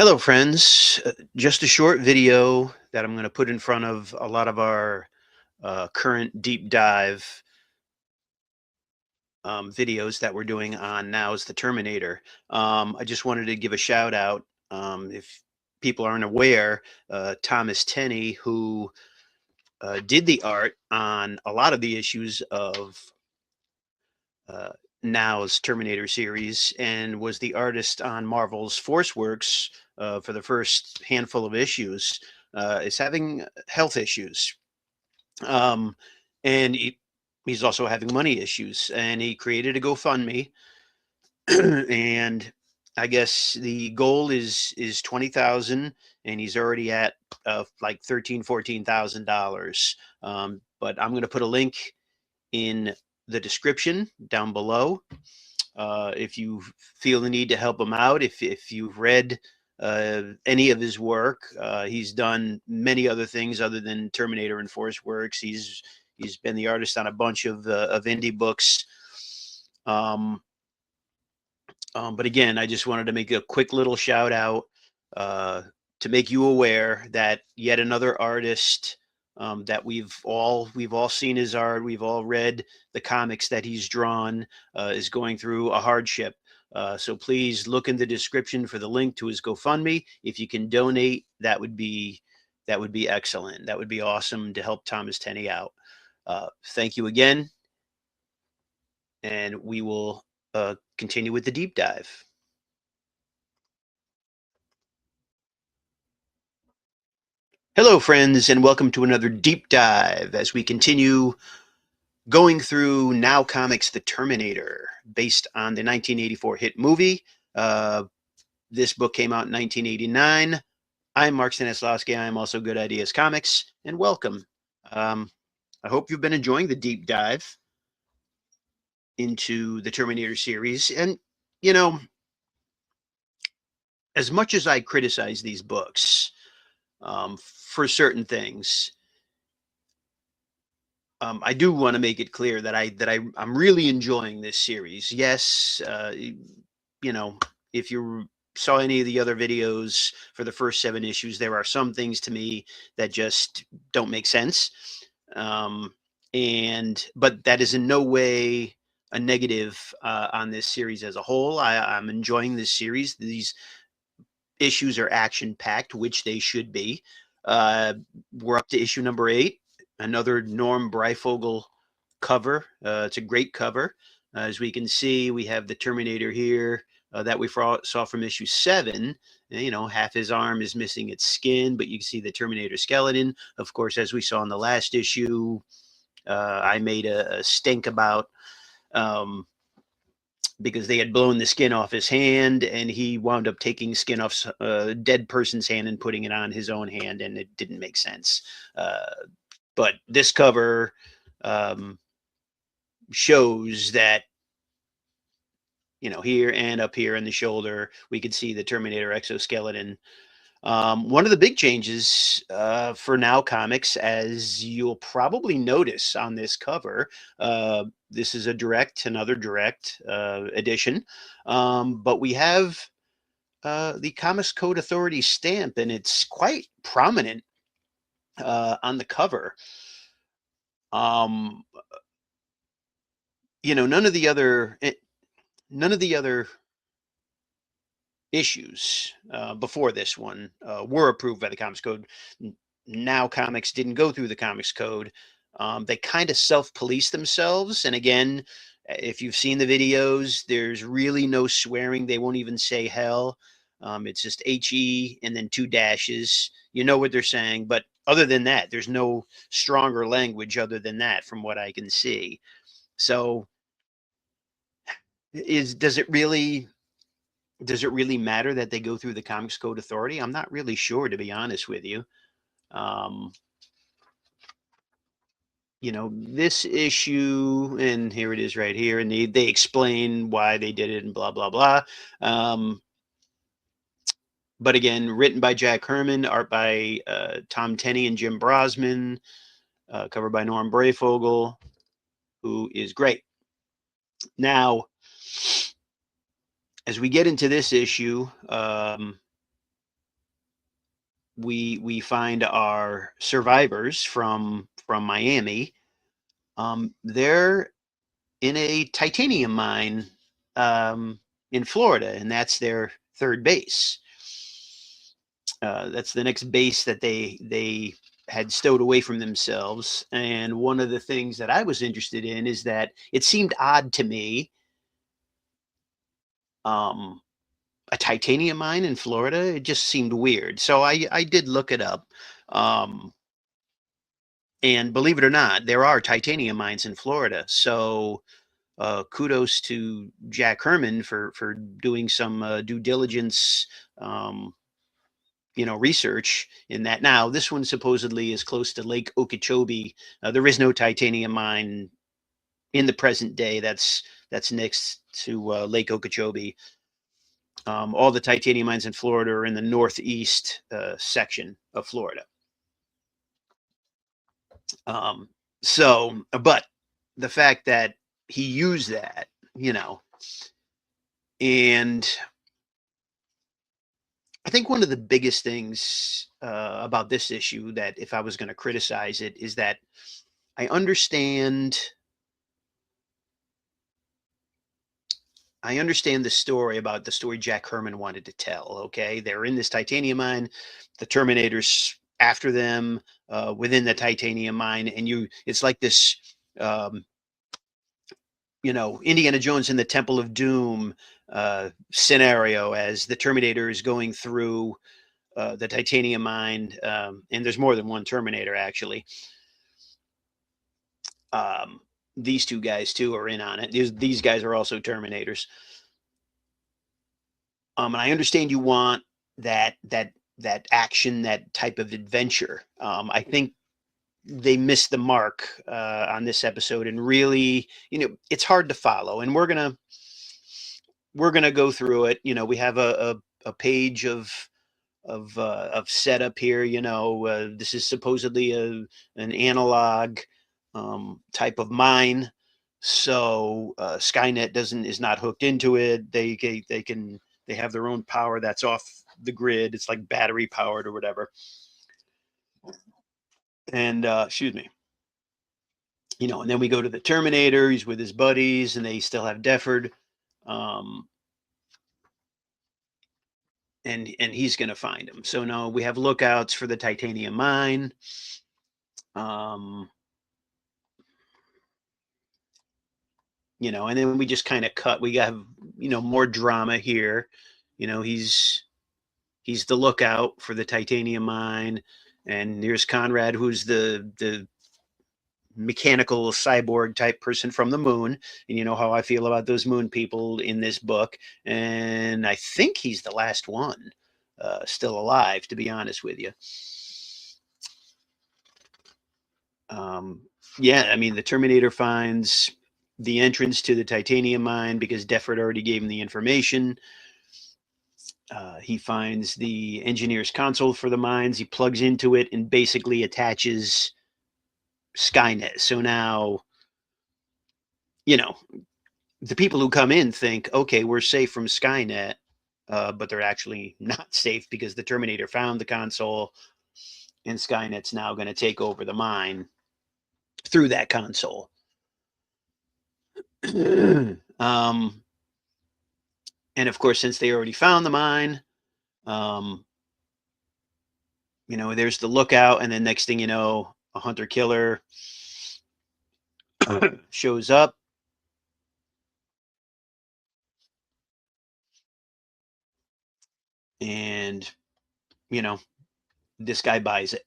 Hello, friends. Just a short video that I'm going to put in front of a lot of our current deep dive videos that we're doing on Now is the Terminator. I just wanted to give a shout out. If people aren't aware, Thomas Tenney, who did the art on a lot of the issues of uh, Now's Terminator series and was the artist on Marvel's Force Works for the first handful of issues, is having health issues. Um, and he's also having money issues. And he created a GoFundMe. And I guess the goal is 20,000, and he's already at like 13, $14,000. But I'm going to put a link in the description down below. If you feel the need to help him out, if you've read any of his work, he's done many other things other than Terminator and Force Works. He's been the artist on a bunch of indie books. Um, but again, I just wanted to make a quick little shout out uh, to make you aware that yet another artist that we've all seen his art, we've all read the comics that he's drawn, is going through a hardship. So please look in the description for the link to his GoFundMe. If you can donate, that would be excellent. That would be awesome to help Thomas Tenney out. Thank you again, and we will continue with the deep dive. Hello, friends, and welcome to another deep dive as we continue going through Now Comics The Terminator, based on the 1984 hit movie. Uh, this book came out in 1989. I'm Mark Stanislawski. I'm also Good Ideas Comics, and welcome. Um, I hope you've been enjoying the deep dive into the Terminator series. And, you know, as much as I criticize these books for certain things, I do want to make it clear that I'm really enjoying this series. Yes, you know, if you saw any of the other videos for the first 7 issues, there are some things to me that just don't make sense. Um, and but that is in no way a negative on this series as a whole. I'm enjoying this series. These issues are action packed, which they should be. Uh, we're up to issue number 8, another Norm Breyfogle cover. It's a great cover. As we can see, we have the Terminator here that we saw from issue 7. You know, half his arm is missing its skin, but you can see the Terminator skeleton. Of course, as we saw in the last issue, I made a stink about um, because they had blown the skin off his hand, and he wound up taking skin off a dead person's hand and putting it on his own hand, and it didn't make sense. Uh, but this cover um, shows that, you know, here and up here in the shoulder, we could see the Terminator exoskeleton. One of the big changes for Now Comics, as you'll probably notice on this cover, this is another direct edition, but we have the Comics Code Authority stamp, and it's quite prominent on the cover. Um, you know, none of the other issues before this one were approved by the Comics Code. Now Comics didn't go through the Comics Code. They kind of self-police themselves. And again, if you've seen the videos, there's really no swearing. They won't even say hell. It's just HE and then 2 dashes. You know what they're saying. But other than that, there's no stronger language other than that from what I can see. So is does it really matter that they go through the Comics Code Authority? I'm not really sure, to be honest with you. Um, you know, this issue, and here it is right here, and they explain why they did it and blah, blah, blah. But again, written by Jack Herman, art by Tom Tenney and Jim Brosman, cover by Norm Breyfogle, who is great. Now, as we get into this issue, we find our survivors from Miami. They're in a titanium mine um, in Florida, and that's their third base. That's the next base that they had stowed away from themselves. And one of the things that I was interested in is that it seemed odd to me, um, a titanium mine in Florida. It just seemed weird. So I did look it up. Um, and believe it or not, there are titanium mines in Florida. So kudos to Jack Herman for doing some due diligence, um, research in that. Now, this one supposedly is close to Lake Okeechobee. There is no titanium mine in the present day. That's next to Lake Okeechobee. All the titanium mines in Florida are in the northeast section of Florida. Um, but the fact that he used that, you know, and I think one of the biggest things about this issue, that if I was going to criticize it, is that I understand I understand the story Jack Herman wanted to tell. Okay, they're in this titanium mine, the Terminators after them within the titanium mine, and it's like this, um, Indiana Jones in the Temple of Doom scenario as the Terminator is going through the titanium mine, and there's more than one Terminator actually. Um, these two guys too are in on it. These guys are also Terminators. And I understand you want that action, that type of adventure. I think they missed the mark on this episode, and really, it's hard to follow. And we're gonna go through it. We have a page of setup here. This is supposedly an analog type of mine, so Skynet is not hooked into it. They have their own power that's off the grid. It's like battery powered or whatever. And excuse me. And then we go to the Terminator. He's with his buddies, and they still have Deford. Um, and he's going to find him. So no, we have lookouts for the titanium mine. Um, and then we just kind of cut. We have more drama here. He's the lookout for the titanium mine, and here's Conrad, who's the mechanical cyborg type person from the moon. And you know how I feel about those moon people in this book. And I think he's the last one still alive, to be honest with you. Yeah, I mean, the Terminator finds the entrance to the titanium mine because Deford already gave him the information. He finds the engineer's console for the mines. He plugs into it and basically attaches Skynet. So now, the people who come in think, okay, we're safe from Skynet, but they're actually not safe because the Terminator found the console, and Skynet's now going to take over the mine through that console. um, and of course, since they already found the mine, um, there's the lookout, and then next thing you know, a hunter killer shows up. And, this guy buys it.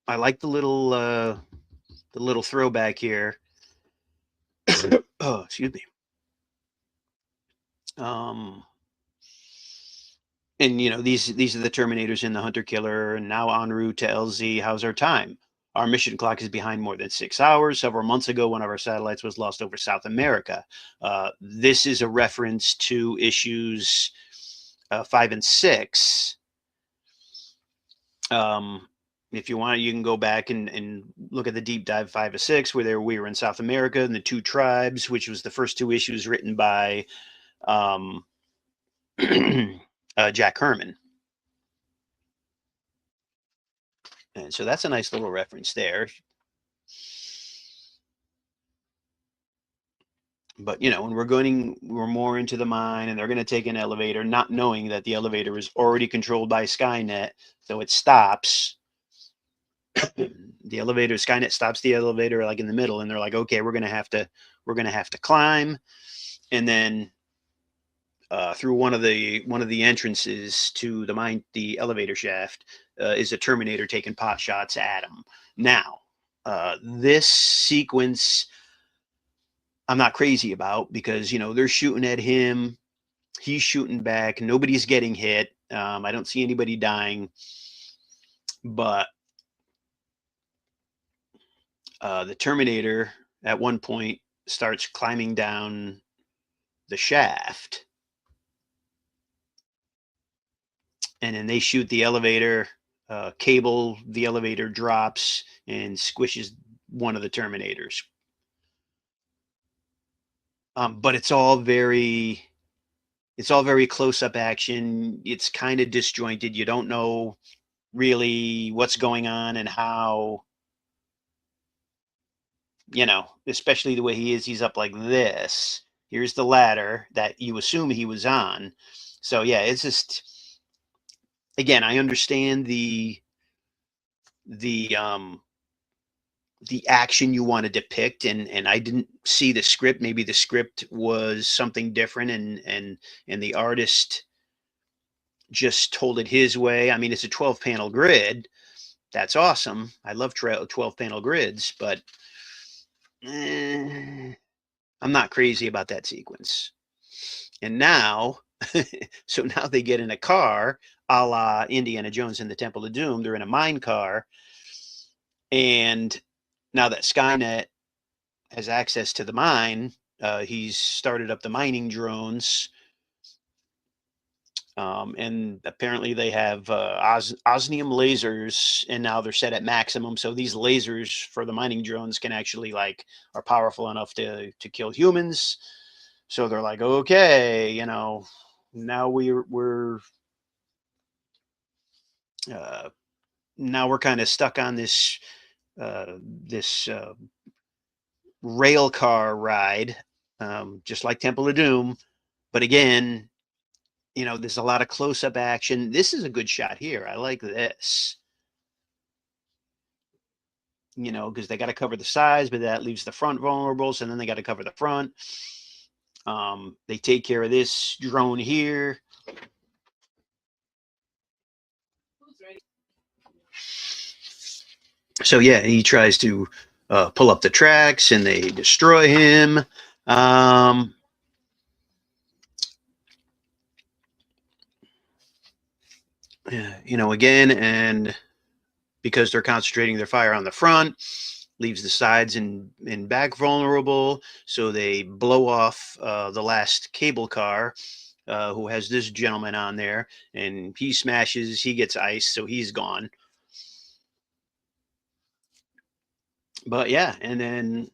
I like the little throwback here. Oh, excuse me. And these are the Terminators in the hunter killer, and now en route to LZ. How's our time? Our mission clock is behind more than 6 hours. Several months ago, one of our satellites was lost over South America. This is a reference to issues 5 and 6. if you want, you can go back and look at the deep dive 5 or 6, where we were in South America and the two tribes, which was the first two issues written by um, Jack Herman. And so that's a nice little reference there. But when we're more into the mine, and they're going to take an elevator, not knowing that the elevator is already controlled by Skynet, so it stops. Skynet stops the elevator like in the middle, and they're like, okay, we're gonna have to climb, and then through one of the entrances to the elevator shaft, is a Terminator taking pot shots at him. Now, this sequence I'm not crazy about, because they're shooting at him, he's shooting back, nobody's getting hit. I don't see anybody dying, but the Terminator at one point starts climbing down the shaft, and then they shoot the elevator cable. The elevator drops and squishes one of the Terminators. But it's all very close up action. It's kind of disjointed. You don't know really what's going on and how, especially the way he's up like this. Here's the ladder that you assume he was on. So yeah, it's just, again, I understand the action you want to depict, and I didn't see the script. Maybe the script was something different, and the artist just told it his way. I mean, it's a 12 panel grid. That's awesome. I love 12 panel grids, but I'm not crazy about that sequence. And now, so now they get in a car, a la Indiana Jones and the Temple of Doom. They're in a mine car, and now that Skynet has access to the mine, he's started up the mining drones, and apparently they have osmium lasers, and now they're set at maximum. So these lasers for the mining drones can actually are powerful enough to kill humans. So they're like, okay, now uh, we're kind of stuck on this rail car ride, just like Temple of Doom. But again, there's a lot of close-up action. This is a good shot here. I like this. Because they got to cover the sides, but that leaves the front vulnerable. So then they got to cover the front. They take care of this drone here. So yeah, he tries to pull up the tracks, and they destroy him. Again, and because they're concentrating their fire on the front, leaves the sides and back vulnerable. So they blow off the last cable car, who has this gentleman on there, and he smashes. He gets ice, so he's gone. But yeah, and then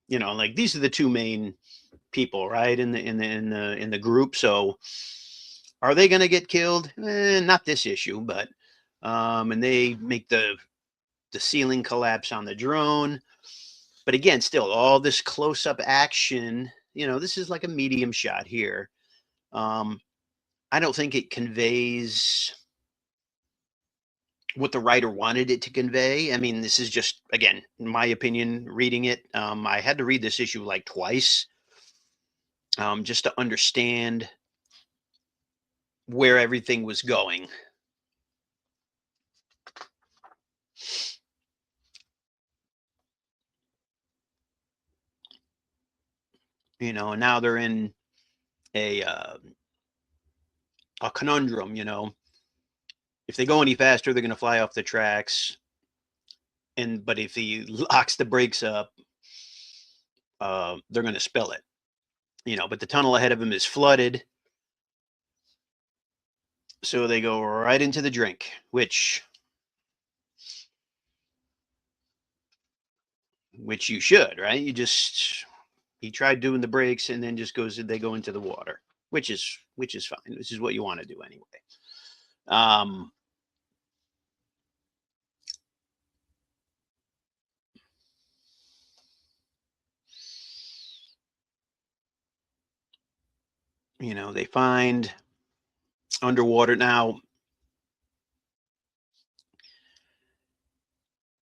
these are the two main people, right, in the group. So are they going to get killed? Not this issue, but and they make the ceiling collapse on the drone. But again, still all this close up action. This is like a medium shot here. I don't think it conveys what the writer wanted it to convey. I mean, this is just, again, in my opinion, reading it. I had to read this issue like twice, just to understand where everything was going. And now they're in a conundrum. If they go any faster, they're going to fly off the tracks. But if he locks the brakes up, they're going to spill it. But the tunnel ahead of him is flooded. So they go right into the drink, which you should, right? He tried doing the brakes and then just goes they go into the water, which is fine. This is what you want to do anyway. Um, they find underwater. Now,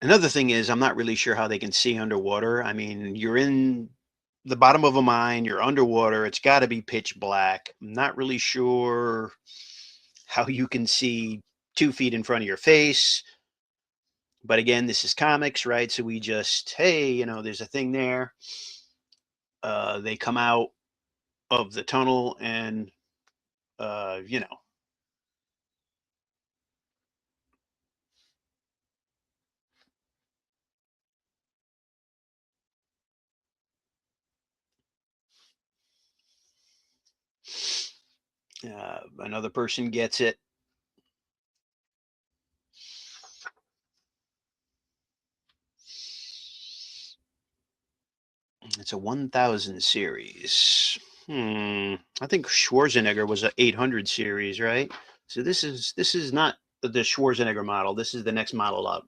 another thing is I'm not really sure how they can see underwater. I mean, you're in the bottom of a mine, you're underwater, it's got to be pitch black. I'm not really sure how you can see 2 feet in front of your face. But again, this is comics, right? So we just, hey, there's a thing there. They come out of the tunnel and, uh, you know, another person gets it. It's a 1000 series. I think Schwarzenegger was a 800 series, right? So this is not the Schwarzenegger model. This is the next model up.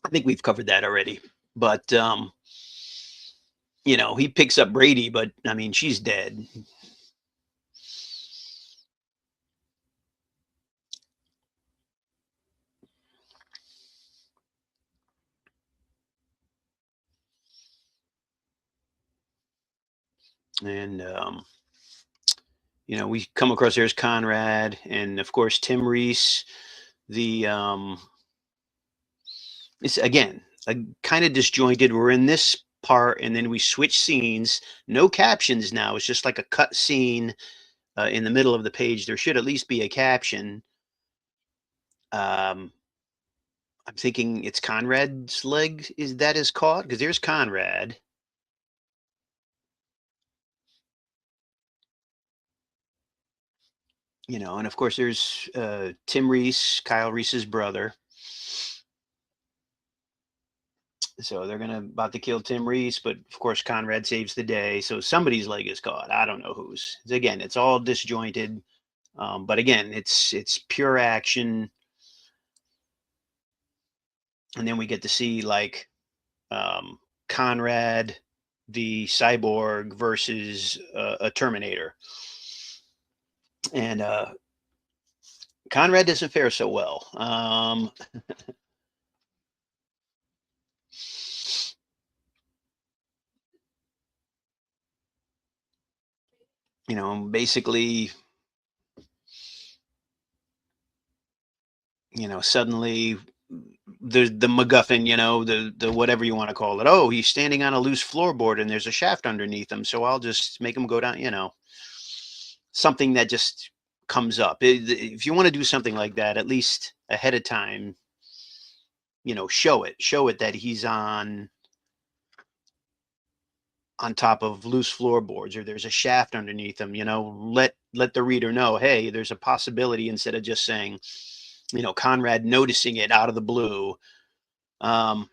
I think we've covered that already. But he picks up Brady, but I mean, she's dead. And we come across there's Conrad, and of course Tim Reese. The It's again kind of disjointed. We're in this part, and then we switch scenes. No captions now. It's just like a cut scene in the middle of the page. There should at least be a caption. Um, I'm thinking it's Conrad's leg is that is caught because there's Conrad. And of course there's Tim Reese, Kyle Reese's brother. So they're gonna about to kill Tim Reese, but of course Conrad saves the day. So somebody's leg is caught. I don't know whose. Again, it's all disjointed. But again, it's pure action, and then we get to see like um, Conrad, the cyborg versus a Terminator, and Conrad doesn't fare so well. Basically, suddenly the MacGuffin, the whatever you want to call it. Oh, he's standing on a loose floorboard and there's a shaft underneath him, so I'll just make him go down. Something that just comes up. If you want to do something like that, at least ahead of time, show it that he's on top of loose floorboards or there's a shaft underneath him. Let the reader know, hey, there's a possibility instead of just saying, Conrad noticing it out of the blue. Um,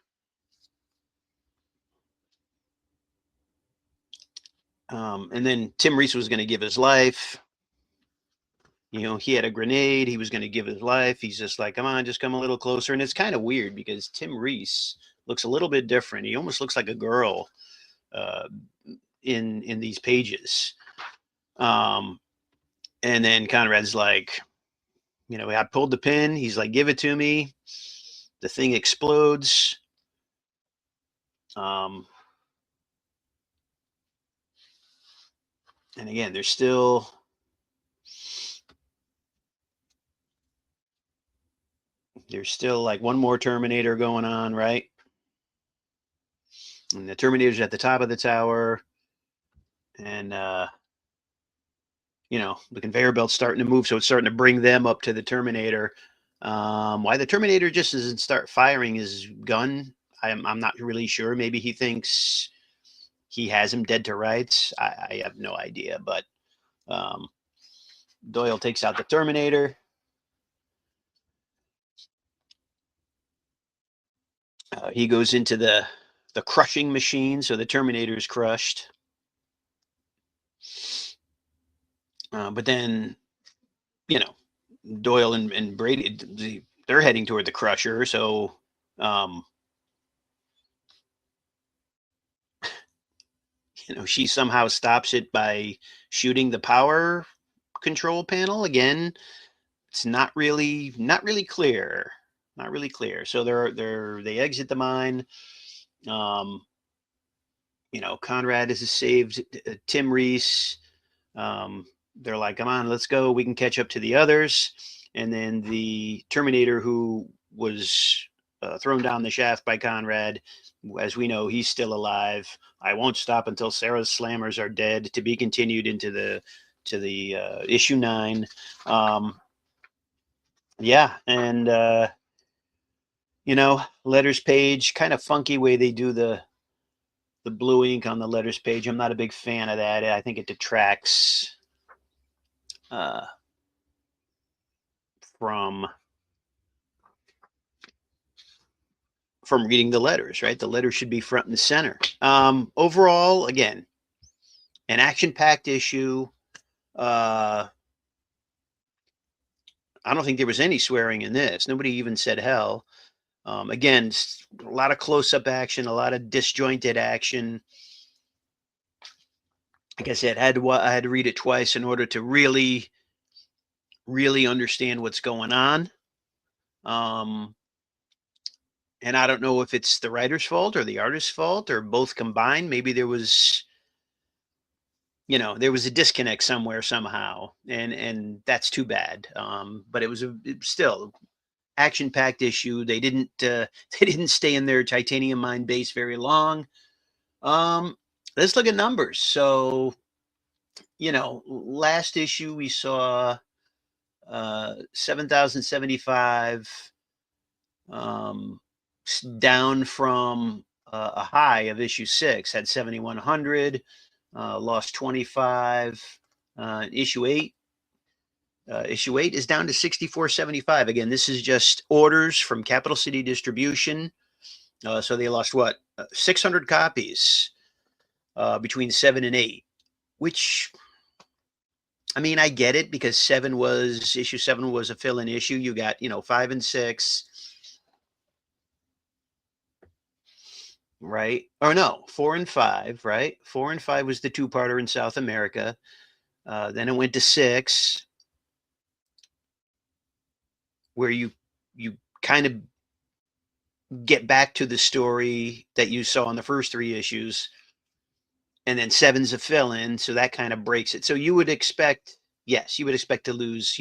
and then Tim Reese was going to give his life. He had a grenade. He was going to give his life. He's just like, come on, just come a little closer. And it's kind of weird because Tim Reese looks a little bit different. He almost looks like a girl uh, in these pages. Um, and then Conrad's like, I pulled the pin. He's like, give it to me. The thing explodes. Um, and again, there's still like one more Terminator going on, right? And the Terminator's at the top of the tower, and the conveyor belt's starting to move, so it's starting to bring them up to the Terminator. Why the Terminator just doesn't start firing his gun, I'm not really sure. Maybe he thinks he has him dead to rights. I have no idea, but um, Doyle takes out the Terminator. He goes into the crushing machine, so the Terminator is crushed. But then, you know, Doyle and Brady, they're heading toward the crusher. So, she somehow stops it by shooting the power control panel. Again, it's not really clear. Not really clear. So they exit the mine. Um, Conrad has saved Tim Reese. Um, they're like, come on, let's go. We can catch up to the others. And then the Terminator, who was thrown down the shaft by Conrad, as we know, he's still alive. I won't stop until Sarah's slammers are dead. To be continued into the issue 9. Yeah, and letters page, kind of funky way they do the blue ink on the letters page. I'm not a big fan of that. I think it detracts uh, from reading the letters, right? The letters should be front and center. Overall, again, an action-packed issue. I don't think there was any swearing in this. Nobody even said hell. Again, a lot of close-up action, a lot of disjointed action. Like I said, I had to read it twice in order to really, really understand what's going on. And I don't know if it's the writer's fault or the artist's fault or both combined. Maybe there was a disconnect somewhere somehow, and that's too bad. But it was still action-packed issue. They didn't they didn't stay in their titanium mine base very long. Let's look at numbers. So last issue we saw 7,075, down from a high of issue 6, had 7,100, lost 25. Issue 8 is down to 6475. Again, this is just orders from Capital City Distribution. So they lost 600 copies between 7 and 8, which, I mean, I get it, because issue 7 was a fill-in issue. You got 5 and 6, right? Or no, 4 and 5, right? 4 and 5 was the two-parter in South America. Then it went to 6, where you kind of get back to the story that you saw in the first 3 issues, and then 7's a fill-in, so that kind of breaks it. So you would expect to lose,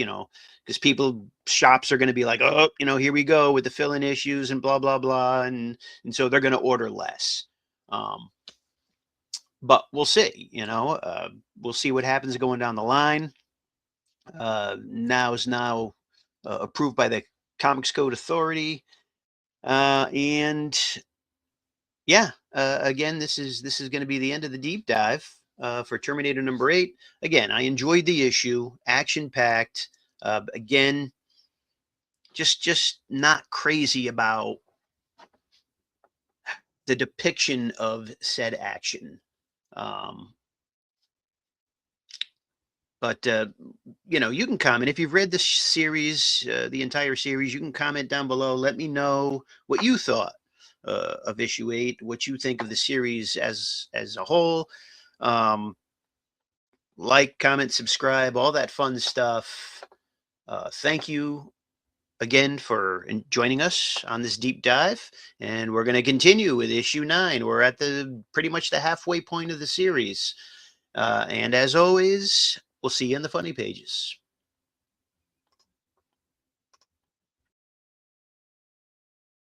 because shops are going to be like, oh, here we go with the fill-in issues and blah blah blah, and so they're going to order less. But we'll see. We'll see what happens going down the line. Now approved by the Comics Code Authority. And yeah, again, this is going to be the end of the deep dive for Terminator number 8. Again, I enjoyed the issue, action packed. Again, just not crazy about the depiction of said action. But you can comment if you've read the series, the entire series. You can comment down below. Let me know what you thought of issue 8, what you think of the series as a whole. Like, comment, subscribe, all that fun stuff. Thank you again for joining us on this deep dive, and we're going to continue with issue 9. We're at pretty much the halfway point of the series, and as always, we'll see you in the funny pages.